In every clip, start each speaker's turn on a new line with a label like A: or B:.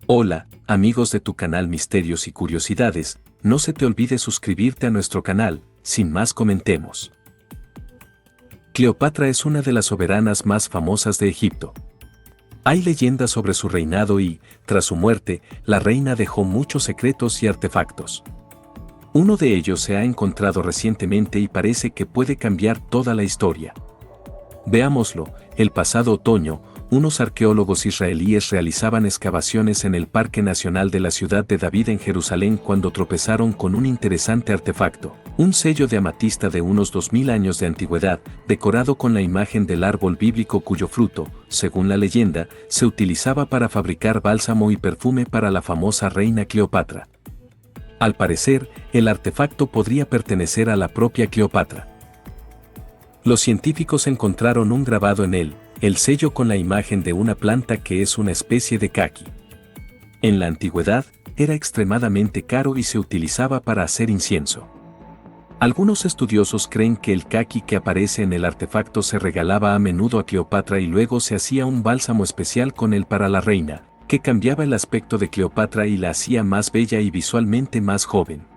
A: Hola, amigos de tu canal Misterios y Curiosidades, no se te olvide suscribirte a nuestro canal. Sin más, comentemos. Cleopatra es una de las soberanas más famosas de Egipto. Hay leyendas sobre su reinado y, tras su muerte, la reina dejó muchos secretos y artefactos. Uno de ellos se ha encontrado recientemente y parece que puede cambiar toda la historia. Veámoslo. El pasado otoño, unos arqueólogos israelíes realizaban excavaciones en el Parque Nacional de la Ciudad de David en Jerusalén cuando tropezaron con un interesante artefacto, un sello de amatista de unos 2000 años de antigüedad, decorado con la imagen del árbol bíblico cuyo fruto, según la leyenda, se utilizaba para fabricar bálsamo y perfume para la famosa reina Cleopatra. Al parecer, el artefacto podría pertenecer a la propia Cleopatra. Los científicos encontraron un grabado en él, el sello con la imagen de una planta que es una especie de caqui. En la antigüedad, era extremadamente caro y se utilizaba para hacer incienso. Algunos estudiosos creen que el caqui que aparece en el artefacto se regalaba a menudo a Cleopatra y luego se hacía un bálsamo especial con él para la reina, que cambiaba el aspecto de Cleopatra y la hacía más bella y visualmente más joven.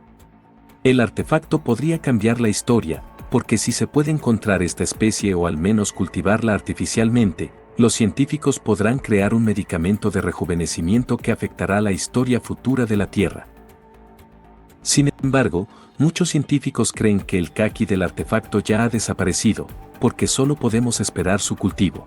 A: El artefacto podría cambiar la historia, porque si se puede encontrar esta especie o al menos cultivarla artificialmente, los científicos podrán crear un medicamento de rejuvenecimiento que afectará la historia futura de la Tierra. Sin embargo, muchos científicos creen que el caqui del artefacto ya ha desaparecido, porque solo podemos esperar su cultivo.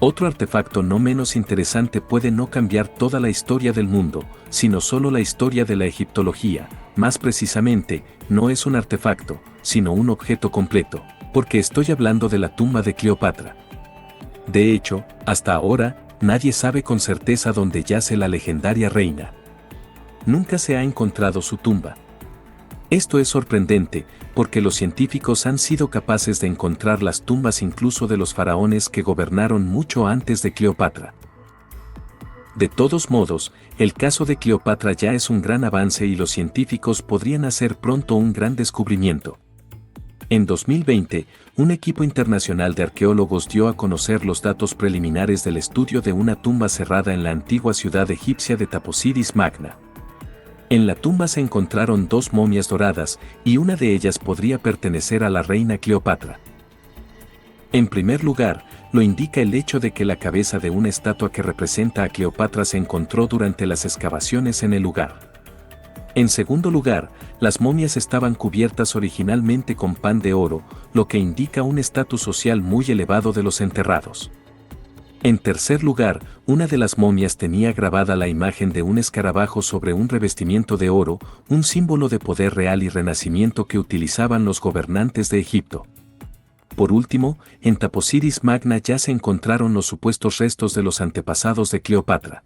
A: Otro artefacto no menos interesante puede no cambiar toda la historia del mundo, sino solo la historia de la egiptología. Más precisamente, no es un artefacto, sino un objeto completo, porque estoy hablando de la tumba de Cleopatra. De hecho, hasta ahora, nadie sabe con certeza dónde yace la legendaria reina. Nunca se ha encontrado su tumba. Esto es sorprendente, porque los científicos han sido capaces de encontrar las tumbas incluso de los faraones que gobernaron mucho antes de Cleopatra. De todos modos, el caso de Cleopatra ya es un gran avance y los científicos podrían hacer pronto un gran descubrimiento. En 2020, un equipo internacional de arqueólogos dio a conocer los datos preliminares del estudio de una tumba cerrada en la antigua ciudad egipcia de Taposiris Magna. En la tumba se encontraron 2 momias doradas, y una de ellas podría pertenecer a la reina Cleopatra. En primer lugar, lo indica el hecho de que la cabeza de una estatua que representa a Cleopatra se encontró durante las excavaciones en el lugar. En segundo lugar, las momias estaban cubiertas originalmente con pan de oro, lo que indica un estatus social muy elevado de los enterrados. En tercer lugar, una de las momias tenía grabada la imagen de un escarabajo sobre un revestimiento de oro, un símbolo de poder real y renacimiento que utilizaban los gobernantes de Egipto. Por último, en Taposiris Magna ya se encontraron los supuestos restos de los antepasados de Cleopatra.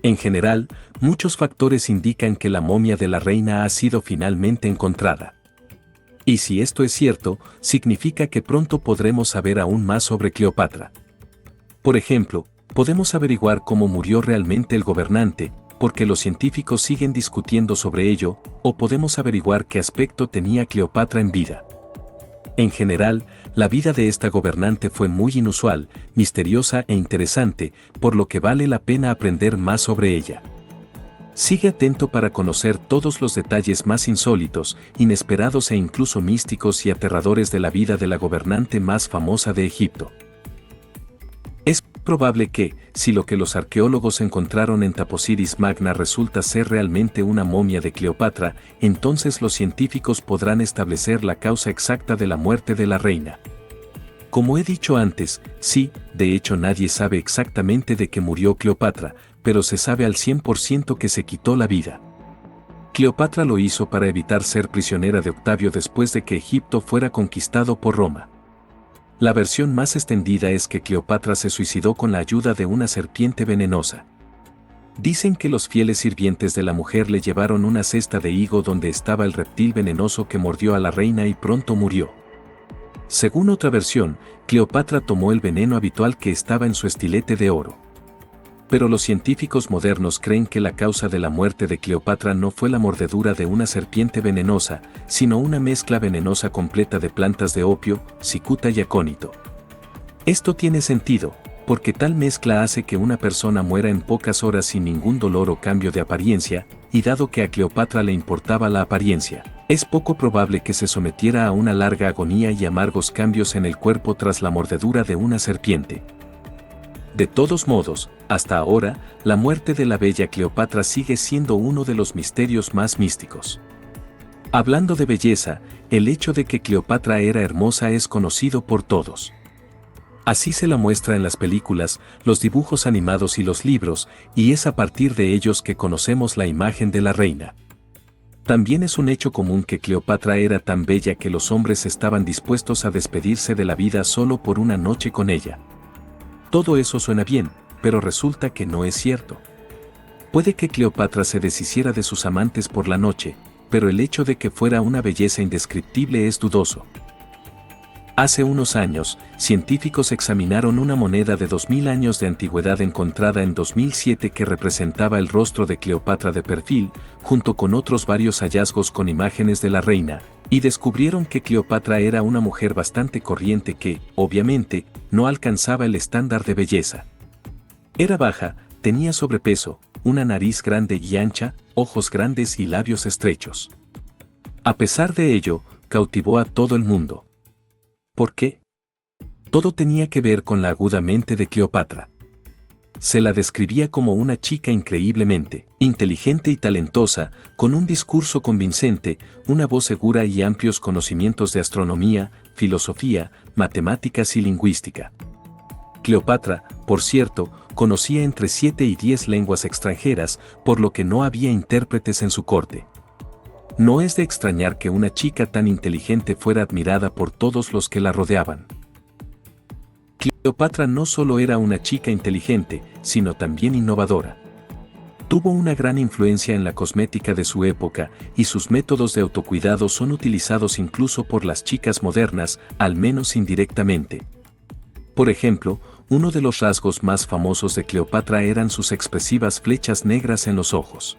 A: En general, muchos factores indican que la momia de la reina ha sido finalmente encontrada. Y si esto es cierto, significa que pronto podremos saber aún más sobre Cleopatra. Por ejemplo, podemos averiguar cómo murió realmente el gobernante, porque los científicos siguen discutiendo sobre ello, o podemos averiguar qué aspecto tenía Cleopatra en vida. En general, la vida de esta gobernante fue muy inusual, misteriosa e interesante, por lo que vale la pena aprender más sobre ella. Sigue atento para conocer todos los detalles más insólitos, inesperados e incluso místicos y aterradores de la vida de la gobernante más famosa de Egipto. Es probable que, si lo que los arqueólogos encontraron en Taposiris Magna resulta ser realmente una momia de Cleopatra, entonces los científicos podrán establecer la causa exacta de la muerte de la reina. Como he dicho antes, sí, de hecho nadie sabe exactamente de qué murió Cleopatra, pero se sabe al 100% que se quitó la vida. Cleopatra lo hizo para evitar ser prisionera de Octavio después de que Egipto fuera conquistado por Roma. La versión más extendida es que Cleopatra se suicidó con la ayuda de una serpiente venenosa. Dicen que los fieles sirvientes de la mujer le llevaron una cesta de higo donde estaba el reptil venenoso que mordió a la reina y pronto murió. Según otra versión, Cleopatra tomó el veneno habitual que estaba en su estilete de oro. Pero los científicos modernos creen que la causa de la muerte de Cleopatra no fue la mordedura de una serpiente venenosa, sino una mezcla venenosa completa de plantas de opio, cicuta y acónito. Esto tiene sentido, porque tal mezcla hace que una persona muera en pocas horas sin ningún dolor o cambio de apariencia, y dado que a Cleopatra le importaba la apariencia, es poco probable que se sometiera a una larga agonía y amargos cambios en el cuerpo tras la mordedura de una serpiente. De todos modos, hasta ahora, la muerte de la bella Cleopatra sigue siendo uno de los misterios más místicos. Hablando de belleza, el hecho de que Cleopatra era hermosa es conocido por todos. Así se la muestra en las películas, los dibujos animados y los libros, y es a partir de ellos que conocemos la imagen de la reina. También es un hecho común que Cleopatra era tan bella que los hombres estaban dispuestos a despedirse de la vida solo por una noche con ella. Todo eso suena bien, pero resulta que no es cierto. Puede que Cleopatra se deshiciera de sus amantes por la noche, pero el hecho de que fuera una belleza indescriptible es dudoso. Hace unos años, científicos examinaron una moneda de 2000 años de antigüedad encontrada en 2007 que representaba el rostro de Cleopatra de perfil, junto con otros varios hallazgos con imágenes de la reina, y descubrieron que Cleopatra era una mujer bastante corriente que, obviamente, no alcanzaba el estándar de belleza. Era baja, tenía sobrepeso, una nariz grande y ancha, ojos grandes y labios estrechos. A pesar de ello, cautivó a todo el mundo. ¿Por qué? Todo tenía que ver con la aguda mente de Cleopatra. Se la describía como una chica increíblemente inteligente y talentosa, con un discurso convincente, una voz segura y amplios conocimientos de astronomía, filosofía, matemáticas y lingüística. Cleopatra, por cierto, conocía entre 7 y 10 lenguas extranjeras, por lo que no había intérpretes en su corte. No es de extrañar que una chica tan inteligente fuera admirada por todos los que la rodeaban. Cleopatra no solo era una chica inteligente, sino también innovadora. Tuvo una gran influencia en la cosmética de su época, y sus métodos de autocuidado son utilizados incluso por las chicas modernas, al menos indirectamente. Por ejemplo, uno de los rasgos más famosos de Cleopatra eran sus expresivas flechas negras en los ojos.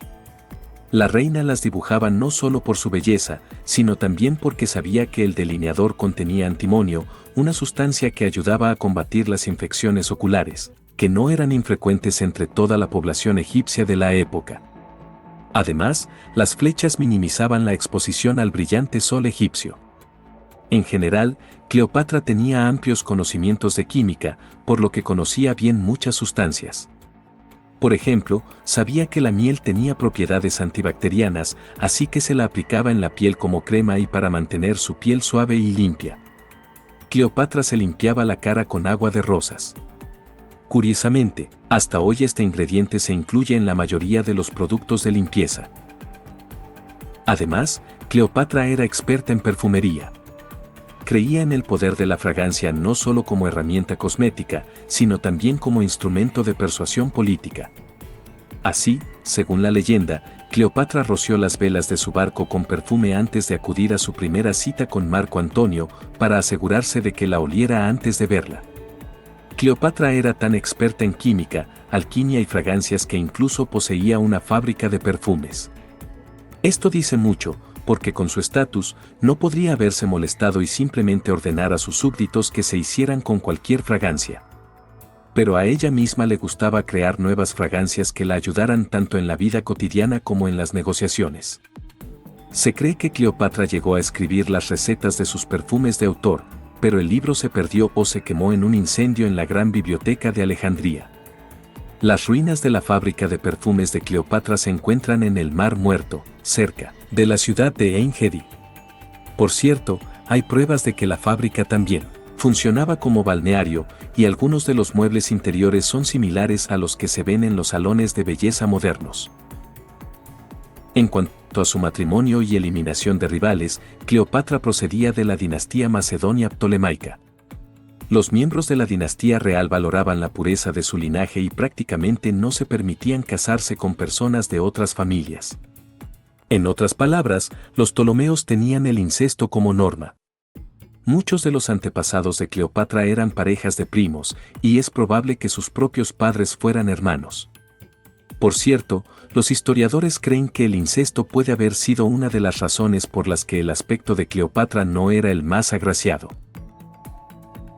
A: La reina las dibujaba no solo por su belleza, sino también porque sabía que el delineador contenía antimonio, una sustancia que ayudaba a combatir las infecciones oculares, que no eran infrecuentes entre toda la población egipcia de la época. Además, las flechas minimizaban la exposición al brillante sol egipcio. En general, Cleopatra tenía amplios conocimientos de química, por lo que conocía bien muchas sustancias. Por ejemplo, sabía que la miel tenía propiedades antibacterianas, así que se la aplicaba en la piel como crema y para mantener su piel suave y limpia. Cleopatra se limpiaba la cara con agua de rosas. Curiosamente, hasta hoy este ingrediente se incluye en la mayoría de los productos de limpieza. Además, Cleopatra era experta en perfumería. Creía en el poder de la fragancia no solo como herramienta cosmética, sino también como instrumento de persuasión política. Así, según la leyenda, Cleopatra roció las velas de su barco con perfume antes de acudir a su primera cita con Marco Antonio, para asegurarse de que la oliera antes de verla. Cleopatra era tan experta en química, alquimia y fragancias que incluso poseía una fábrica de perfumes. Esto dice mucho, porque con su estatus, no podría haberse molestado y simplemente ordenar a sus súbditos que se hicieran con cualquier fragancia. Pero a ella misma le gustaba crear nuevas fragancias que la ayudaran tanto en la vida cotidiana como en las negociaciones. Se cree que Cleopatra llegó a escribir las recetas de sus perfumes de autor, pero el libro se perdió o se quemó en un incendio en la gran biblioteca de Alejandría. Las ruinas de la fábrica de perfumes de Cleopatra se encuentran en el Mar Muerto, cerca de la ciudad de Ein-Gedi. Por cierto, hay pruebas de que la fábrica también funcionaba como balneario, y algunos de los muebles interiores son similares a los que se ven en los salones de belleza modernos. En cuanto a su matrimonio y eliminación de rivales, Cleopatra procedía de la dinastía macedonia ptolemaica. Los miembros de la dinastía real valoraban la pureza de su linaje y prácticamente no se permitían casarse con personas de otras familias. En otras palabras, los Ptolomeos tenían el incesto como norma. Muchos de los antepasados de Cleopatra eran parejas de primos, y es probable que sus propios padres fueran hermanos. Por cierto, los historiadores creen que el incesto puede haber sido una de las razones por las que el aspecto de Cleopatra no era el más agraciado.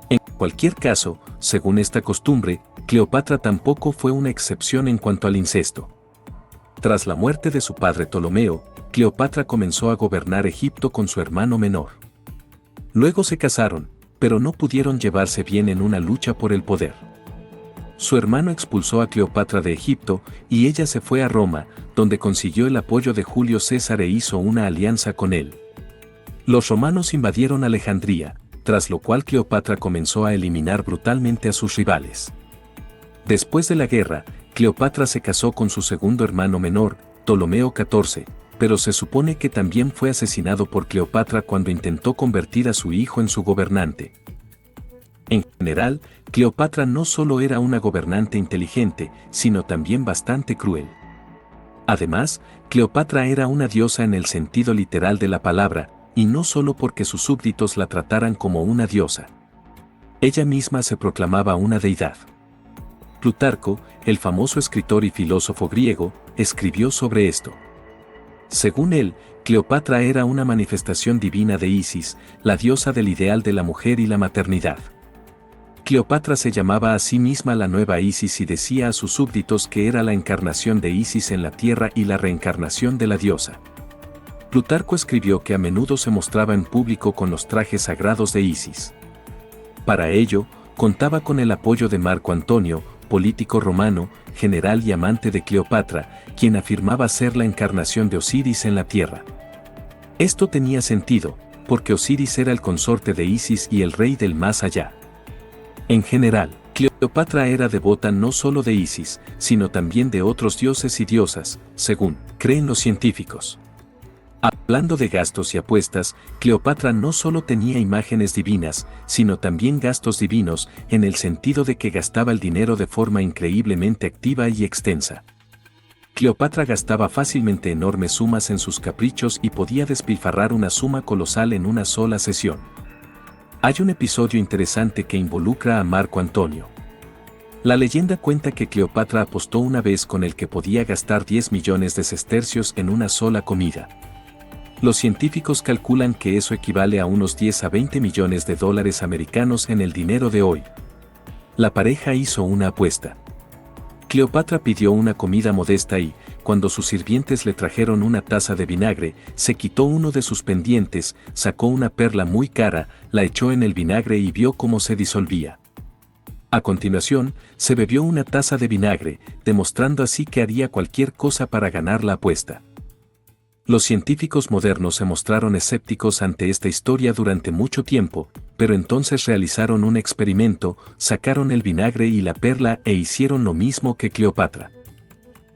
A: En cualquier caso, según esta costumbre, Cleopatra tampoco fue una excepción en cuanto al incesto. Tras la muerte de su padre Ptolomeo, Cleopatra comenzó a gobernar Egipto con su hermano menor. Luego se casaron, pero no pudieron llevarse bien en una lucha por el poder. Su hermano expulsó a Cleopatra de Egipto y ella se fue a Roma, donde consiguió el apoyo de Julio César e hizo una alianza con él. Los romanos invadieron Alejandría, tras lo cual Cleopatra comenzó a eliminar brutalmente a sus rivales. Después de la guerra, Cleopatra se casó con su segundo hermano menor, Ptolomeo XIV, pero se supone que también fue asesinado por Cleopatra cuando intentó convertir a su hijo en su gobernante. En general, Cleopatra no solo era una gobernante inteligente, sino también bastante cruel. Además, Cleopatra era una diosa en el sentido literal de la palabra, y no solo porque sus súbditos la trataran como una diosa. Ella misma se proclamaba una deidad. Plutarco, el famoso escritor y filósofo griego, escribió sobre esto. Según él, Cleopatra era una manifestación divina de Isis, la diosa del ideal de la mujer y la maternidad. Cleopatra se llamaba a sí misma la nueva Isis y decía a sus súbditos que era la encarnación de Isis en la tierra y la reencarnación de la diosa. Plutarco escribió que a menudo se mostraba en público con los trajes sagrados de Isis. Para ello, contaba con el apoyo de Marco Antonio, político romano, general y amante de Cleopatra, quien afirmaba ser la encarnación de Osiris en la tierra. Esto tenía sentido, porque Osiris era el consorte de Isis y el rey del más allá. En general, Cleopatra era devota no solo de Isis, sino también de otros dioses y diosas, según creen los científicos. Hablando de gastos y apuestas, Cleopatra no solo tenía imágenes divinas, sino también gastos divinos, en el sentido de que gastaba el dinero de forma increíblemente activa y extensa. Cleopatra gastaba fácilmente enormes sumas en sus caprichos y podía despilfarrar una suma colosal en una sola sesión. Hay un episodio interesante que involucra a Marco Antonio. La leyenda cuenta que Cleopatra apostó una vez con el que podía gastar 10 millones de sestercios en una sola comida. Los científicos calculan que eso equivale a unos 10 a 20 millones de dólares americanos en el dinero de hoy. La pareja hizo una apuesta. Cleopatra pidió una comida modesta y, cuando sus sirvientes le trajeron una taza de vinagre, se quitó uno de sus pendientes, sacó una perla muy cara, la echó en el vinagre y vio cómo se disolvía. A continuación, se bebió una taza de vinagre, demostrando así que haría cualquier cosa para ganar la apuesta. Los científicos modernos se mostraron escépticos ante esta historia durante mucho tiempo, pero entonces realizaron un experimento, sacaron el vinagre y la perla e hicieron lo mismo que Cleopatra.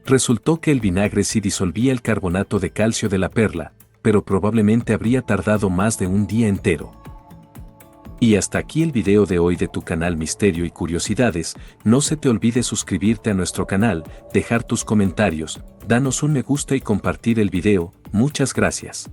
A: Resultó que el vinagre sí disolvía el carbonato de calcio de la perla, pero probablemente habría tardado más de un día entero. Y hasta aquí el video de hoy de tu canal Misterio y Curiosidades. No se te olvide suscribirte a nuestro canal, dejar tus comentarios, danos un me gusta y compartir el video. Muchas gracias.